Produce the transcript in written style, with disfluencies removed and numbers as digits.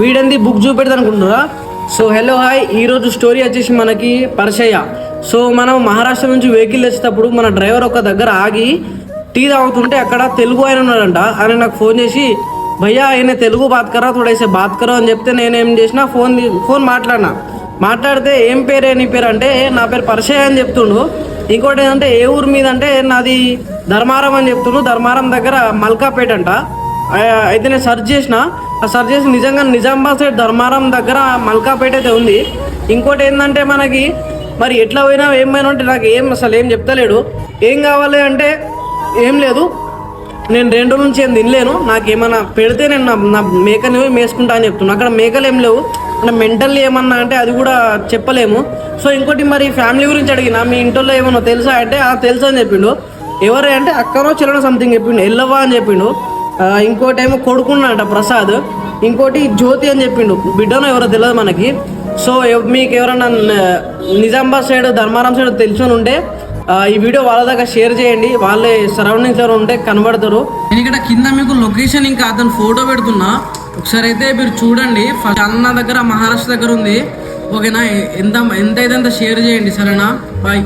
వీడంది book చూపెడతా అనుకుంటున్నారా? So hello hi, ఈరోజు స్టోరీ వచ్చేసి మనకి పరిచయ. సో మనం మహారాష్ట్ర నుంచి వెహికల్ వచ్చేటప్పుడు మన డ్రైవర్ ఒక దగ్గర ఆగి టీ తాగుతుంటే అక్కడ తెలుగు ఆయన ఉన్నాడంట. ఆయన నాకు ఫోన్ చేసి భయ్యా ఆయన తెలుగు బాత్ కరా తోడైతే బాత్ కరా అని చెప్తే నేనేం చేసిన ఫోన్ మాట్లాడితే ఏం పేరే నీ పేరు అంటే నా పేరు పరిచయ అని చెప్తుండు. ఇంకోటి ఏంటంటే ఏ ఊరు మీద అంటే నాది ధర్మారం అని చెప్తుండు. ధర్మారం దగ్గర మల్కాపేట అంట. అయితే నేను సెర్చ్ చేసి నిజంగా నిజామాబాద్ సైడ్ ధర్మారం దగ్గర మల్కాపేట అయితే ఉంది. ఇంకోటి ఏంటంటే మనకి మరి ఎట్లా పోయినా ఏమైనా అంటే నాకు అసలు ఏం చెప్తలేడు. ఏం కావాలి అంటే ఏం లేదు, నేను 2 రోజుల నుంచి ఏం తినలేను, నాకు ఏమన్నా పెడితే నేను నా మేకని మేసుకుంటా అని చెప్తున్నాను. అక్కడ మేకలు ఏం లేవు, అంటే మెంటల్లీ ఏమన్నా అంటే అది కూడా చెప్పలేము. సో ఇంకోటి మరి ఫ్యామిలీ గురించి అడిగిన, మీ ఇంట్లో ఏమన్నా తెలుసా అంటే తెలుసా అని చెప్పిండు. ఎవరు అంటే అక్కనో చెల్లనో సంథింగ్ చెప్పిండు, ఎల్లవ్వ అని చెప్పిండు. ఇంకోటి ఏమో కొడుకున్నాడట ప్రసాద్, ఇంకోటి జ్యోతి అని చెప్పిండు. బిడ్డనో ఎవరో తెలియదు మనకి. సో మీకు ఎవరన్నా నిజామాబాద్ సైడ్ ధర్మారం సైడ్ తెలుసుని ఉంటే ఈ వీడియో వాళ్ళ దగ్గర షేర్ చేయండి. వాళ్ళే సరౌండింగ్స్ ఎవరు ఉంటే కనబడతారు. నేను ఇక్కడ కింద మీకు లొకేషన్ ఇంకా అతను ఫోటో పెడుతున్నా, ఒకసారి అయితే మీరు చూడండి. అన్న దగ్గర మహారాష్ట్ర దగ్గర ఉంది. ఓకేనా? ఎంత అయితే షేర్ చేయండి, సరేనా? బాయ్.